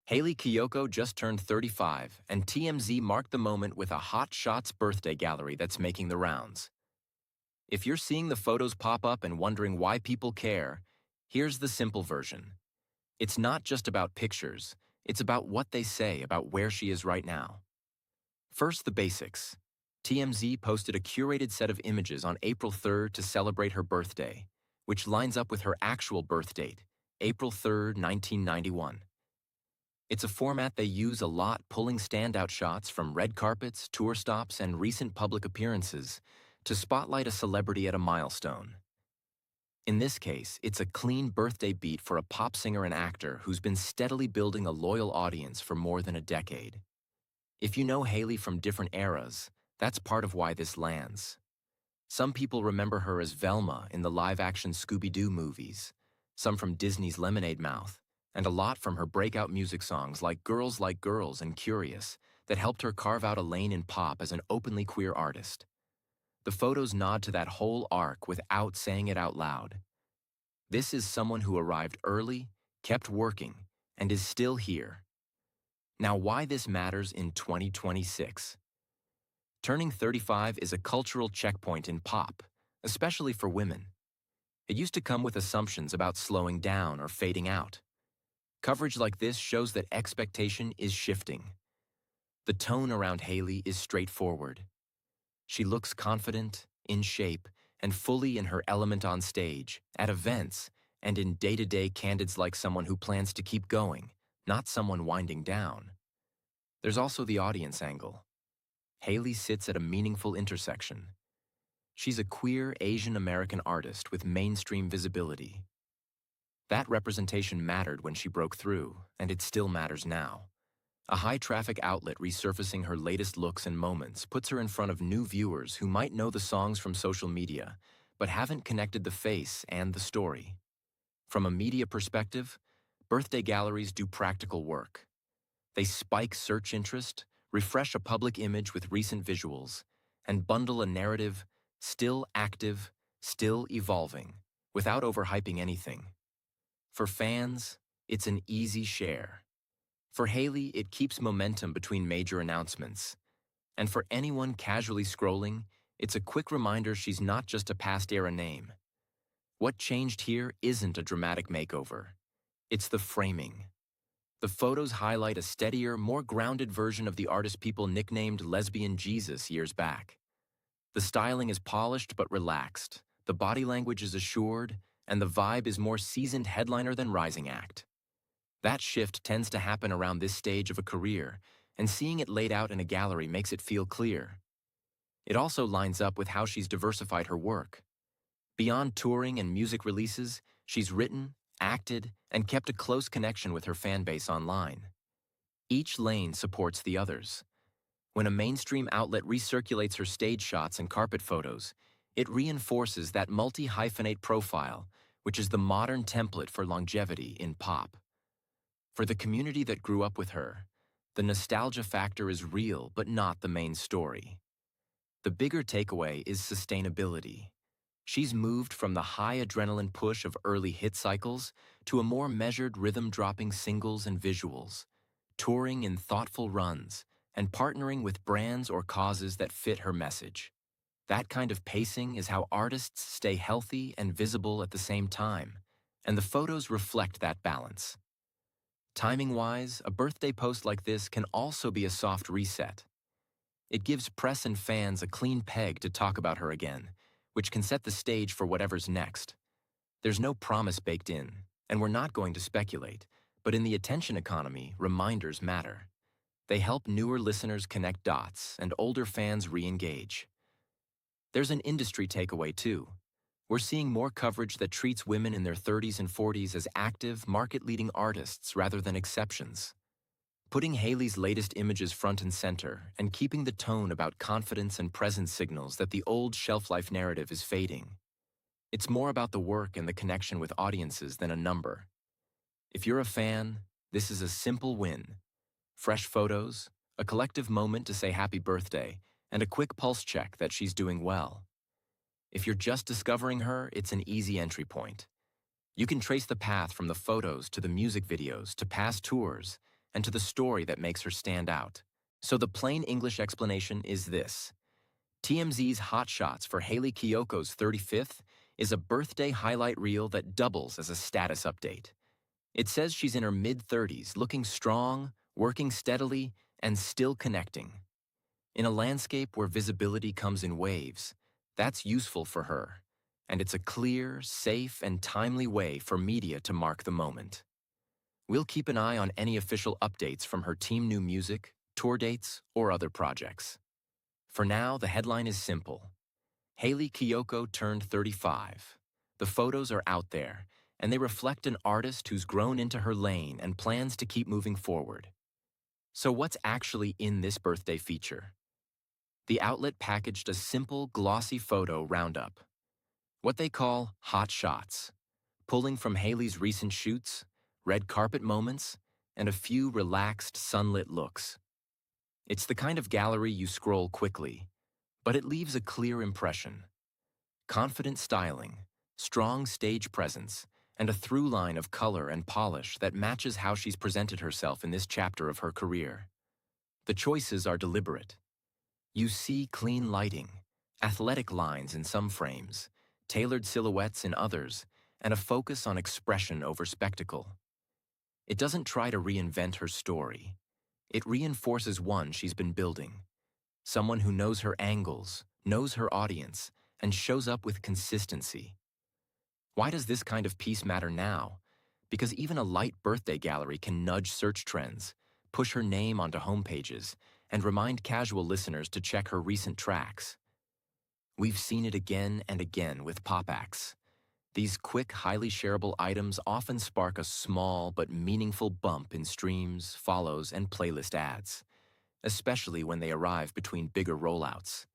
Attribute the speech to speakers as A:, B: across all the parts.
A: Hayley Kiyoko just turned 35, and TMZ marked the moment with a Hot Shots birthday gallery that's making the rounds. If you're seeing the photos pop up and wondering why people care, here's the simple version. It's not just about pictures, it's about what they say about where she is right now. First, the basics. TMZ posted a curated set of images on April 3rd to celebrate her birthday, which lines up with her actual birth date, April 3rd, 1991. It's a format they use a lot, pulling standout shots from red carpets, tour stops, and recent public appearances to spotlight a celebrity at a milestone. In this case, it's a clean birthday beat for a pop singer and actor who's been steadily building a loyal audience for more than a decade. If you know Hayley from different eras, that's part of why this lands. Some people remember her as Velma in the live-action Scooby-Doo movies, some from Disney's Lemonade Mouth, and a lot from her breakout music songs like Girls and Curious that helped her carve out a lane in pop as an openly queer artist. The photos nod to that whole arc without saying it out loud. This is someone who arrived early, kept working, and is still here. Now, why this matters in 2026? Turning 35 is a cultural checkpoint in pop, especially for women. It used to come with assumptions about slowing down or fading out. Coverage like this shows that expectation is shifting. The tone around Hayley is straightforward. She looks confident, in shape, and fully in her element on stage, at events, and in day-to-day candids like someone who plans to keep going, not someone winding down. There's also the audience angle. Hayley sits at a meaningful intersection. She's a queer Asian American artist with mainstream visibility. That representation mattered when she broke through, and it still matters now. A high-traffic outlet resurfacing her latest looks and moments puts her in front of new viewers who might know the songs from social media, but haven't connected the face and the story. From a media perspective, birthday galleries do practical work. They spike search interest, refresh a public image with recent visuals, and bundle a narrative still active, still evolving, without overhyping anything. For fans, it's an easy share. For Hayley, it keeps momentum between major announcements. And for anyone casually scrolling, it's a quick reminder she's not just a past-era name. What changed here isn't a dramatic makeover. It's the framing. The photos highlight a steadier, more grounded version of the artist people nicknamed Lesbian Jesus years back. The styling is polished but relaxed, the body language is assured, and the vibe is more seasoned headliner than rising act. That shift tends to happen around this stage of a career, and seeing it laid out in a gallery makes it feel clear. It also lines up with how she's diversified her work. Beyond touring and music releases, she's written, acted, and kept a close connection with her fan base online. Each lane supports the others. When a mainstream outlet recirculates her stage shots and carpet photos, it reinforces that multi-hyphenate profile, which is the modern template for longevity in pop. For the community that grew up with her, the nostalgia factor is real but not the main story. The bigger takeaway is sustainability. She's moved from the high adrenaline push of early hit cycles to a more measured rhythm-dropping singles and visuals, touring in thoughtful runs, and partnering with brands or causes that fit her message. That kind of pacing is how artists stay healthy and visible at the same time, and the photos reflect that balance. Timing-wise, a birthday post like this can also be a soft reset. It gives press and fans a clean peg to talk about her again, which can set the stage for whatever's next. There's no promise baked in, and we're not going to speculate, but in the attention economy, reminders matter. They help newer listeners connect dots and older fans re-engage. There's an industry takeaway too. We're seeing more coverage that treats women in their 30s and 40s as active, market-leading artists rather than exceptions. Putting Hayley's latest images front and center and keeping the tone about confidence and presence signals that the old shelf-life narrative is fading. It's more about the work and the connection with audiences than a number. If you're a fan, this is a simple win. Fresh photos, a collective moment to say happy birthday, and a quick pulse check that she's doing well. If you're just discovering her, it's an easy entry point. You can trace the path from the photos to the music videos to past tours, and to the story that makes her stand out. So the plain English explanation is this. TMZ's Hot Shots for Hayley Kiyoko's 35th is a birthday highlight reel that doubles as a status update. It says she's in her mid-30s, looking strong, working steadily, and still connecting. In a landscape where visibility comes in waves, that's useful for her, and it's a clear, safe, and timely way for media to mark the moment. We'll keep an eye on any official updates from her team new music, tour dates, or other projects. For now, the headline is simple. Hayley Kiyoko turned 35. The photos are out there, and they reflect an artist who's grown into her lane and plans to keep moving forward. So what's actually in this birthday feature? The outlet packaged a simple, glossy photo roundup. What they call hot shots, pulling from Hayley's recent shoots, red carpet moments, and a few relaxed, sunlit looks. It's the kind of gallery you scroll quickly, but it leaves a clear impression. Confident styling, strong stage presence, and a through line of color and polish that matches how she's presented herself in this chapter of her career. The choices are deliberate. You see clean lighting, athletic lines in some frames, tailored silhouettes in others, and a focus on expression over spectacle. It doesn't try to reinvent her story. It reinforces one she's been building. Someone who knows her angles, knows her audience, and shows up with consistency. Why does this kind of piece matter now? Because even a light birthday gallery can nudge search trends, push her name onto homepages, and remind casual listeners to check her recent tracks. We've seen it again and again with pop acts. These quick, highly shareable items often spark a small but meaningful bump in streams, follows, and playlist ads, especially when they arrive between bigger rollouts.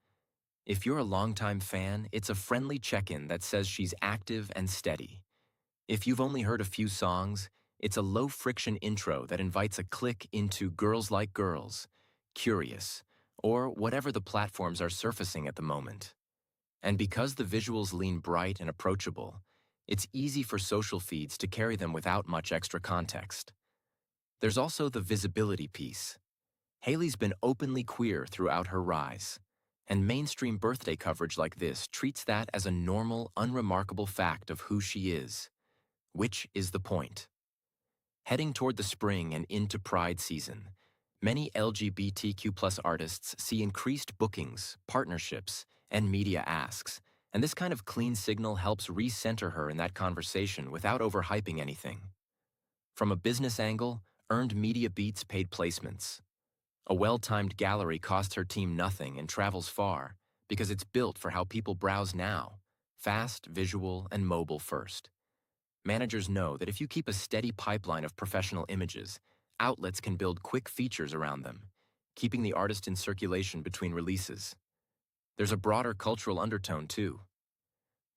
A: If you're a longtime fan, it's a friendly check-in that says she's active and steady. If you've only heard a few songs, it's a low-friction intro that invites a click into Girls Like Girls, Curious, or whatever the platforms are surfacing at the moment. And because the visuals lean bright and approachable, it's easy for social feeds to carry them without much extra context. There's also the visibility piece. Hayley's been openly queer throughout her rise, and mainstream birthday coverage like this treats that as a normal, unremarkable fact of who she is. Which is the point. Heading toward the spring and into Pride season, many LGBTQ+ artists see increased bookings, partnerships, and media asks, and this kind of clean signal helps recenter her in that conversation without overhyping anything. From a business angle, earned media beats paid placements. A well-timed gallery costs her team nothing and travels far because it's built for how people browse now, fast, visual, and mobile first. Managers know that if you keep a steady pipeline of professional images, outlets can build quick features around them, keeping the artist in circulation between releases. There's a broader cultural undertone, too.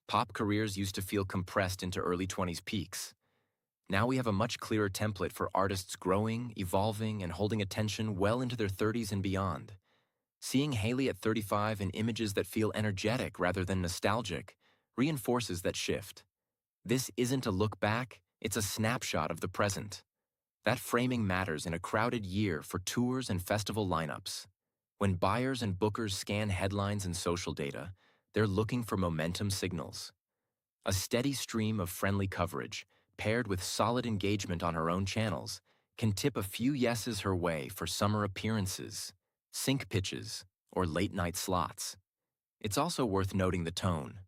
A: Pop careers used to feel compressed into early 20s peaks. Now we have a much clearer template for artists growing, evolving, and holding attention well into their 30s and beyond. Seeing Hayley at 35 in images that feel energetic rather than nostalgic reinforces that shift. This isn't a look back, it's a snapshot of the present. That framing matters in a crowded year for tours and festival lineups. When buyers and bookers scan headlines and social data, they're looking for momentum signals. A steady stream of friendly coverage, paired with solid engagement on her own channels, can tip a few yeses her way for summer appearances, sync pitches, or late-night slots. It's also worth noting the tone.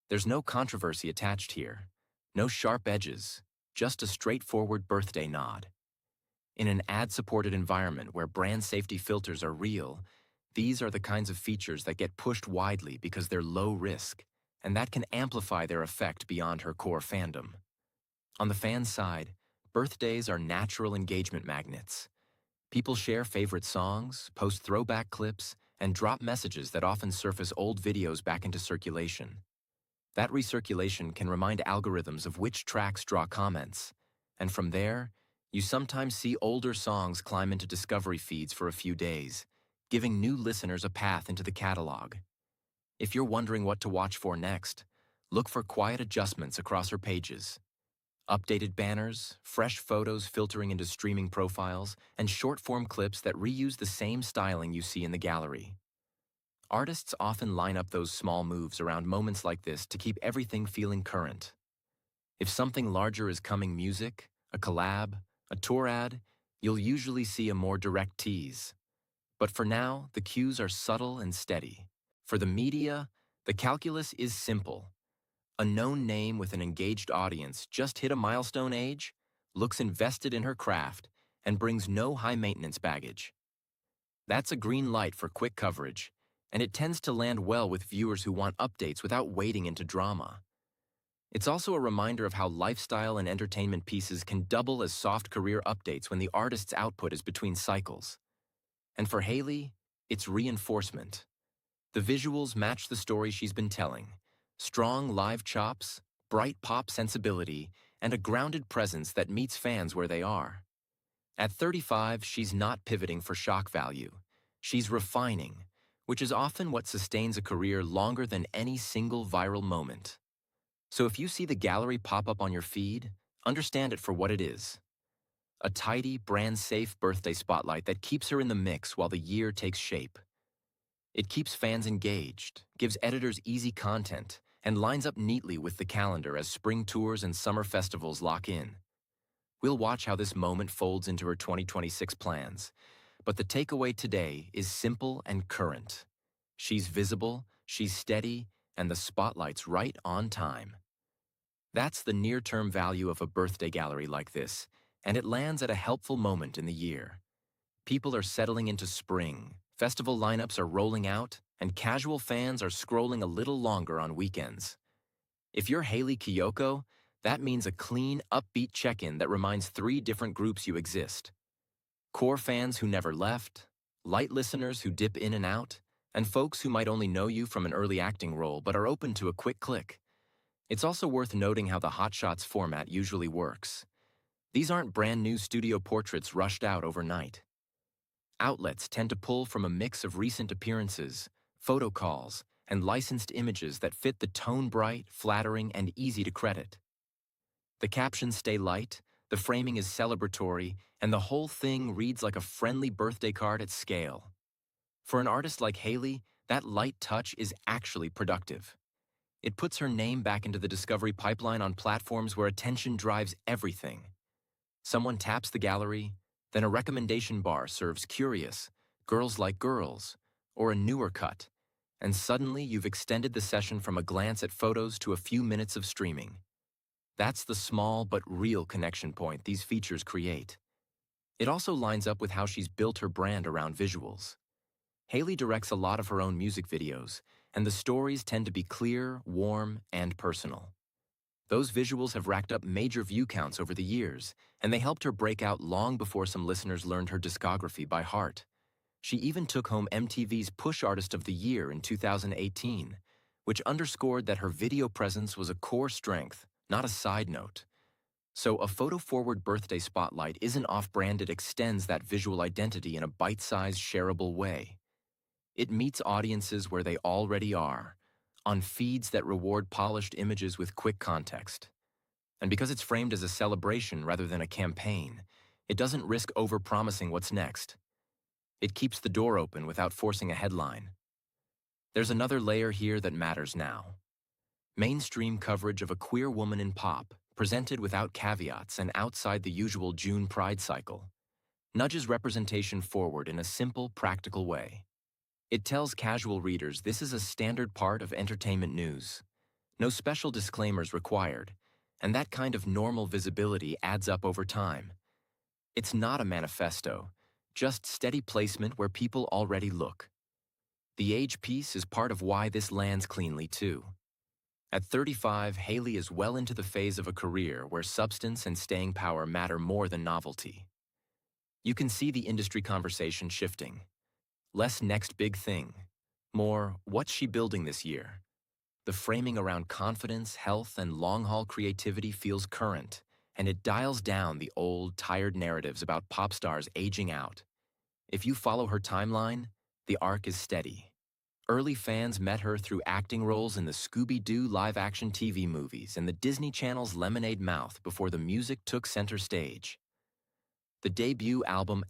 A: There's no controversy attached here, no sharp edges, just a straightforward birthday nod. In an ad-supported environment where brand safety filters are real, these are the kinds of features that get pushed widely because they're low risk, and that can amplify their effect beyond her core fandom. On the fan side, birthdays are natural engagement magnets. People share favorite songs, post throwback clips, and drop messages that often surface old videos back into circulation. That recirculation can remind algorithms of which tracks draw comments, and from there, you sometimes see older songs climb into discovery feeds for a few days, giving new listeners a path into the catalog. If you're wondering what to watch for next, look for quiet adjustments across her pages. Updated banners, fresh photos filtering into streaming profiles, and short-form clips that reuse the same styling you see in the gallery. Artists often line up those small moves around moments like this to keep everything feeling current. If something larger is coming: music, a collab, a tour ad, you'll usually see a more direct tease. But for now, the cues are subtle and steady. For the media, the calculus is simple. A known name with an engaged audience just hit a milestone age, looks invested in her craft, and brings no high-maintenance baggage. That's a green light for quick coverage, and it tends to land well with viewers who want updates without wading into drama. It's also a reminder of how lifestyle and entertainment pieces can double as soft career updates when the artist's output is between cycles. And for Hayley, it's reinforcement. The visuals match the story she's been telling: strong live chops, bright pop sensibility, and a grounded presence that meets fans where they are. At 35, she's not pivoting for shock value. She's refining, which is often what sustains a career longer than any single viral moment. So if you see the gallery pop up on your feed, understand it for what it is: a tidy, brand-safe birthday spotlight that keeps her in the mix while the year takes shape. It keeps fans engaged, gives editors easy content, and lines up neatly with the calendar as spring tours and summer festivals lock in. We'll watch how this moment folds into her 2026 plans, but the takeaway today is simple and current. She's visible, she's steady, and the spotlight's right on time. That's the near-term value of a birthday gallery like this, and it lands at a helpful moment in the year. People are settling into spring, festival lineups are rolling out, and casual fans are scrolling a little longer on weekends. If you're Hayley Kiyoko, that means a clean, upbeat check-in that reminds 3 different groups you exist: core fans who never left, light listeners who dip in and out, and folks who might only know you from an early acting role but are open to a quick click. It's also worth noting how the Hot Shots format usually works. These aren't brand new studio portraits rushed out overnight. Outlets tend to pull from a mix of recent appearances, photo calls, and licensed images that fit the tone-bright, flattering, and easy to credit. The captions stay light, the framing is celebratory, and the whole thing reads like a friendly birthday card at scale. For an artist like Hayley, that light touch is actually productive. It puts her name back into the discovery pipeline on platforms where attention drives everything. Someone taps the gallery, then a recommendation bar serves Curious, Girls Like Girls, or a newer cut, and suddenly you've extended the session from a glance at photos to a few minutes of streaming. That's the small but real connection point these features create. It also lines up with how she's built her brand around visuals. Hayley directs a lot of her own music videos, and the stories tend to be clear, warm, and personal. Those visuals have racked up major view counts over the years, and they helped her break out long before some listeners learned her discography by heart. She even took home MTV's Push Artist of the Year in 2018, which underscored that her video presence was a core strength, not a side note. So a photo-forward birthday spotlight isn't off-brand, it extends that visual identity in a bite-sized, shareable way. It meets audiences where they already are, on feeds that reward polished images with quick context. And because it's framed as a celebration rather than a campaign, it doesn't risk over-promising what's next. It keeps the door open without forcing a headline. There's another layer here that matters now. Mainstream coverage of a queer woman in pop, presented without caveats and outside the usual June Pride cycle, nudges representation forward in a simple, practical way. It tells casual readers this is a standard part of entertainment news. No special disclaimers required, and that kind of normal visibility adds up over time. It's not a manifesto, just steady placement where people already look. The age piece is part of why this lands cleanly too. At 35, Hayley is well into the phase of a career where substance and staying power matter more than novelty. You can see the industry conversation shifting. Less next big thing. More, what's she building this year? The framing around confidence, health, and long-haul creativity feels current, and it dials down the old, tired narratives about pop stars aging out. If you follow her timeline, the arc is steady. Early fans met her through acting roles in the Scooby-Doo live-action TV movies and the Disney Channel's Lemonade Mouth before the music took center stage. The debut album